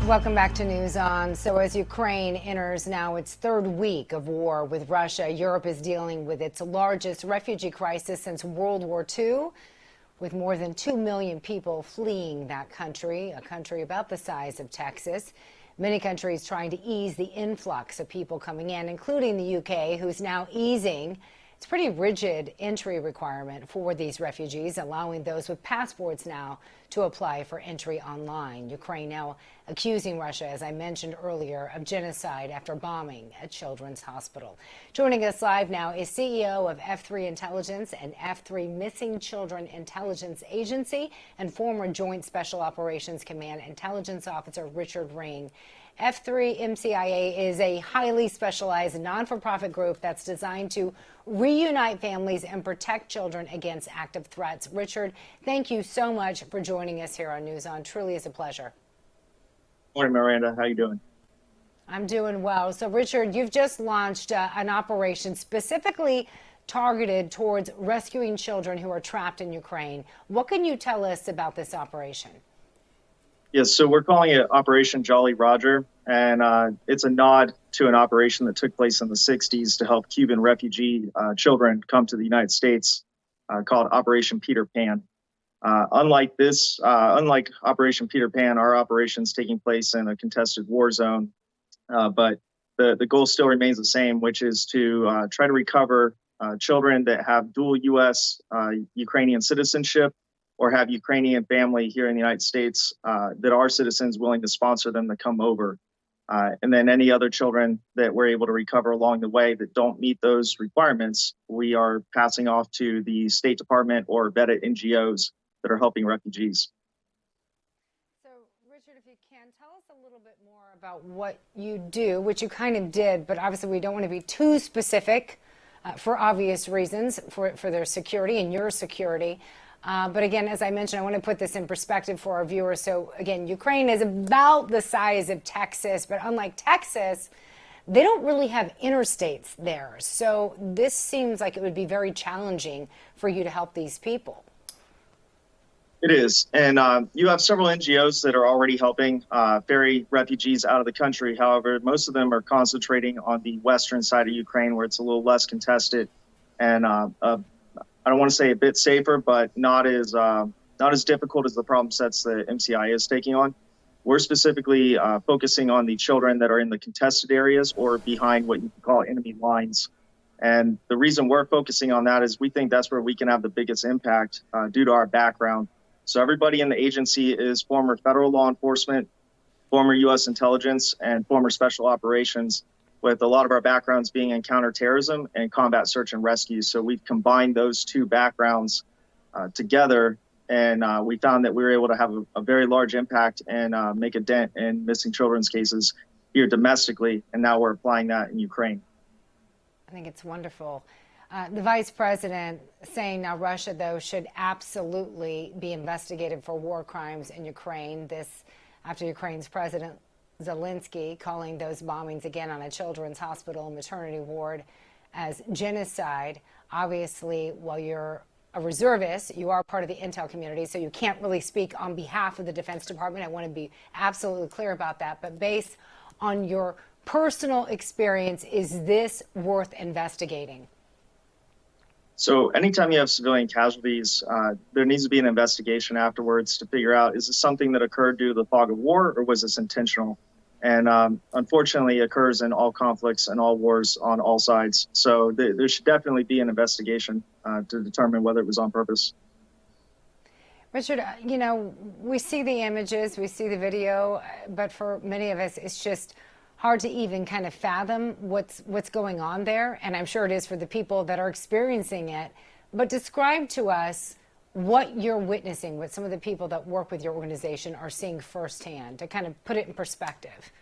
Welcome back to News On. So as Ukraine enters now its third week of war with Russia, Europe is dealing with its largest refugee crisis since World War II, with more than 2 million people fleeing that country, a country about the size of Texas. Many countries trying to ease the influx of people coming in, including the UK, who's now easing its pretty rigid entry requirement for these refugees, allowing those with passports now to apply for entry online. Ukraine now accusing Russia, as I mentioned earlier, of genocide after bombing a children's hospital. Joining us live now is CEO of F3 Intelligence and F3 Missing Children Intelligence Agency and former Joint Special Operations Command Intelligence Officer Richard Ring. F3 MCIA is a highly specialized non-for-profit group that's designed to reunite families and protect children against active threats. Richard, thank you so much for joining us here on News On. Truly is a pleasure. Morning, Miranda. How you doing? I'm doing well. So, Richard, you've just launched an operation specifically targeted towards rescuing children who are trapped in Ukraine. What can you tell us about this operation? Yes, so we're calling it Operation Jolly Roger, and it's a nod to an operation that took place in the 60s to help Cuban refugee children come to the United States, called Operation Peter Pan. Unlike Operation Peter Pan, our operation's taking place in a contested war zone, but the goal still remains the same, which is to try to recover children that have dual U.S. Ukrainian citizenship or have Ukrainian family here in the United States that are citizens willing to sponsor them to come over. And then any other children that we're able to recover along the way that don't meet those requirements, we are passing off to the State Department or vetted NGOs that are helping refugees. So, Richard, if you can, tell us a little bit more about what you do, which you kind of did, but obviously we don't want to be too specific for obvious reasons for their security and your security. But again, as I mentioned, I want to put this in perspective for our viewers. So again, Ukraine is about the size of Texas, but unlike Texas, they don't really have interstates there. So this seems like it would be very challenging for you to help these people. It is. And you have several NGOs that are already helping ferry refugees out of the country. However, most of them are concentrating on the western side of Ukraine, where it's a little less contested and I don't want to say a bit safer, but not as difficult as the problem sets that MCIA is taking on. We're specifically focusing on the children that are in the contested areas or behind what you can call enemy lines. And the reason we're focusing on that is we think that's where we can have the biggest impact due to our background. So everybody in the agency is former federal law enforcement, former U.S. intelligence, and former special operations, with a lot of our backgrounds being in counterterrorism and combat search and rescue. So we've combined those two backgrounds together, and we found that we were able to have a very large impact and make a dent in missing children's cases here domestically, and now we're applying that in Ukraine. I think it's wonderful. The vice president saying now Russia, though, should absolutely be investigated for war crimes in Ukraine. This after Ukraine's president Zelensky calling those bombings again on a children's hospital and maternity ward as genocide. Obviously, while you're a reservist, you are part of the intel community, so you can't really speak on behalf of the Defense Department. I want to be absolutely clear about that. But based on your personal experience, is this worth investigating? So anytime you have civilian casualties, there needs to be an investigation afterwards to figure out, is this something that occurred due to the fog of war, or was this intentional? And unfortunately, it occurs in all conflicts and all wars on all sides. So there should definitely be an investigation to determine whether it was on purpose. Richard, you know, we see the images, we see the video, but for many of us, it's just hard to even kind of fathom what's going on there. And I'm sure it is for the people that are experiencing it. But describe to us what you're witnessing, what some of the people that work with your organization are seeing firsthand, to kind of put it in perspective.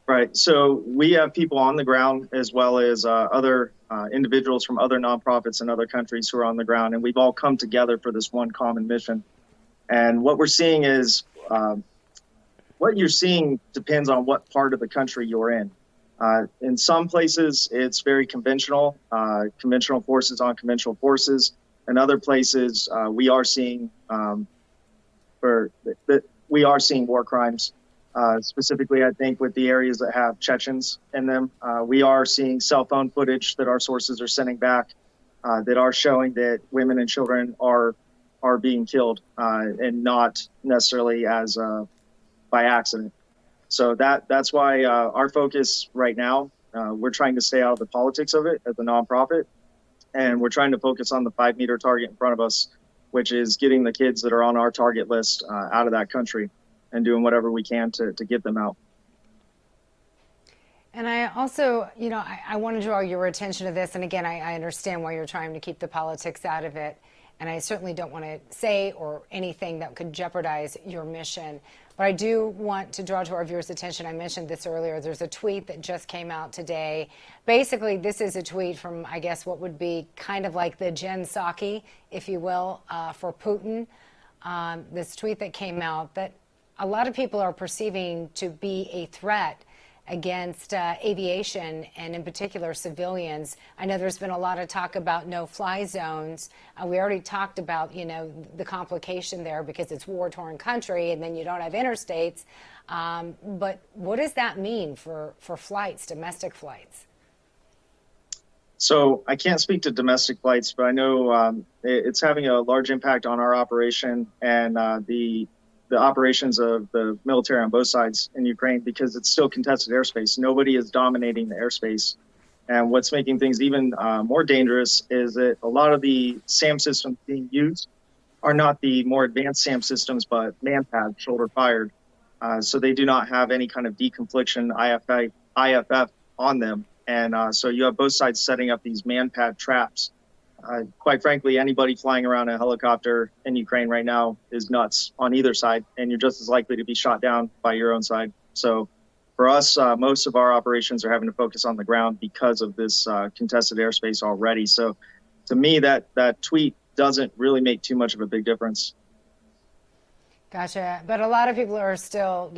Right. So we have people on the ground as well as other individuals from other nonprofits in other countries who are on the ground. And we've all come together for this one common mission. And what we're seeing is what you're seeing depends on what part of the country you're in. In some places, it's very conventional, conventional forces on conventional forces. In other places, we are seeing war crimes. specifically, I think, with the areas that have Chechens in them. We are seeing cell phone footage that our sources are sending back that are showing that women and children are being killed and not necessarily as by accident. So that's why our focus right now, we're trying to stay out of the politics of it as a nonprofit, and we're trying to focus on the 5-meter target in front of us, which is getting the kids that are on our target list out of that country and doing whatever we can to get them out. And I also, I want to draw your attention to this. And again, I understand why you're trying to keep the politics out of it. And I certainly don't want to say or anything that could jeopardize your mission. But I do want to draw to our viewers' attention. I mentioned this earlier. There's a tweet that just came out today. Basically, this is a tweet from, I guess, what would be kind of like the Jen Psaki, if you will, for Putin. This tweet that came out that a lot of people are perceiving to be a threat against aviation and in particular civilians. I know there's been a lot of talk about no-fly zones. We already talked about, the complication there because it's war-torn country and then you don't have interstates. But what does that mean for flights, domestic flights? So I can't speak to domestic flights, but I know it's having a large impact on our operation and the operations of the military on both sides in Ukraine because it's still contested airspace. Nobody is dominating the airspace. And what's making things even more dangerous is that a lot of the SAM systems being used are not the more advanced SAM systems, but man-pad, shoulder-fired. So they do not have any kind of deconfliction IFF on them. And so you have both sides setting up these man-pad traps. Quite frankly, anybody flying around a helicopter in Ukraine right now is nuts on either side, and you're just as likely to be shot down by your own side. So for us, most of our operations are having to focus on the ground because of this contested airspace already. So to me, that tweet doesn't really make too much of a big difference. Gotcha. But a lot of people are still,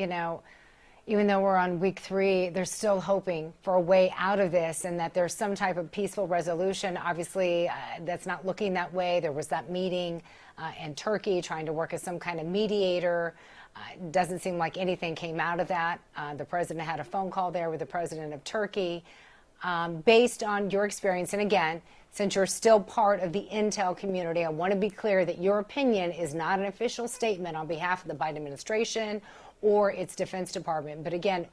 even though we're on week 3, they're still hoping for a way out of this and that there's some type of peaceful resolution. Obviously, that's not looking that way. There was that meeting in Turkey trying to work as some kind of mediator. It doesn't seem like anything came out of that. The president had a phone call there with the president of Turkey. Based on your experience, and again, since you're still part of the intel community, I want to be clear that your opinion is not an official statement on behalf of the Biden administration or its Defense Department. But again,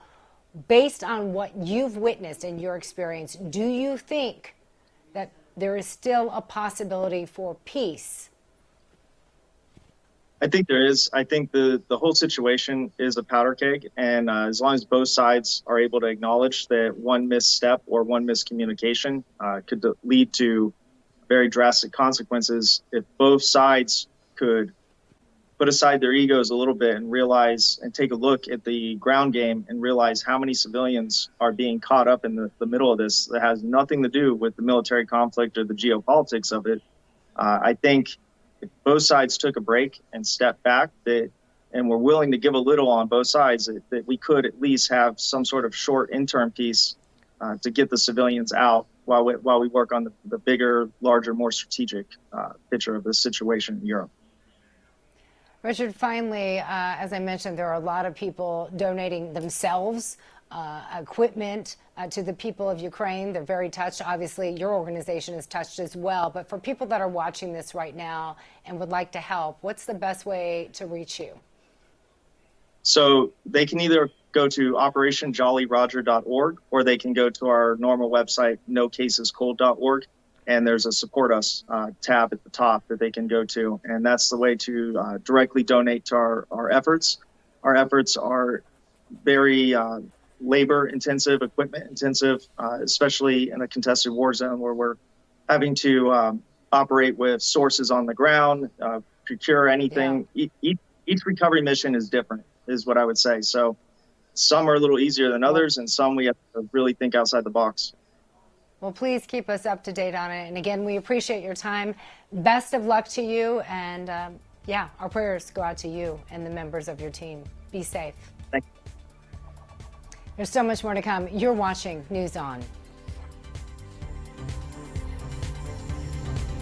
based on what you've witnessed in your experience, do you think that there is still a possibility for peace? I think there is. I think the whole situation is a powder keg. And as long as both sides are able to acknowledge that one misstep or one miscommunication could lead to very drastic consequences, if both sides could put aside their egos a little bit and realize and take a look at the ground game and realize how many civilians are being caught up in the middle of this that has nothing to do with the military conflict or the geopolitics of it. I think if both sides took a break and stepped back and were willing to give a little on both sides, that we could at least have some sort of short interim peace to get the civilians out while we work on the bigger, larger, more strategic picture of the situation in Europe. Richard, finally, as I mentioned, there are a lot of people donating themselves, equipment to the people of Ukraine. They're very touched. Obviously, your organization is touched as well. But for people that are watching this right now and would like to help, what's the best way to reach you? So they can either go to operationjollyroger.org or they can go to our normal website, nocasescold.org. And there's a support us tab at the top that they can go to. And that's the way to directly donate to our efforts. Our efforts are very labor intensive, equipment intensive, especially in a contested war zone where we're having to operate with sources on the ground, procure anything. Yeah. Each recovery mission is different, is what I would say. So some are a little easier than others, and some we have to really think outside the box. Well, please keep us up to date on it. And again, we appreciate your time. Best of luck to you. And yeah, our prayers go out to you and the members of your team. Be safe. Thank you. There's so much more to come. You're watching News On.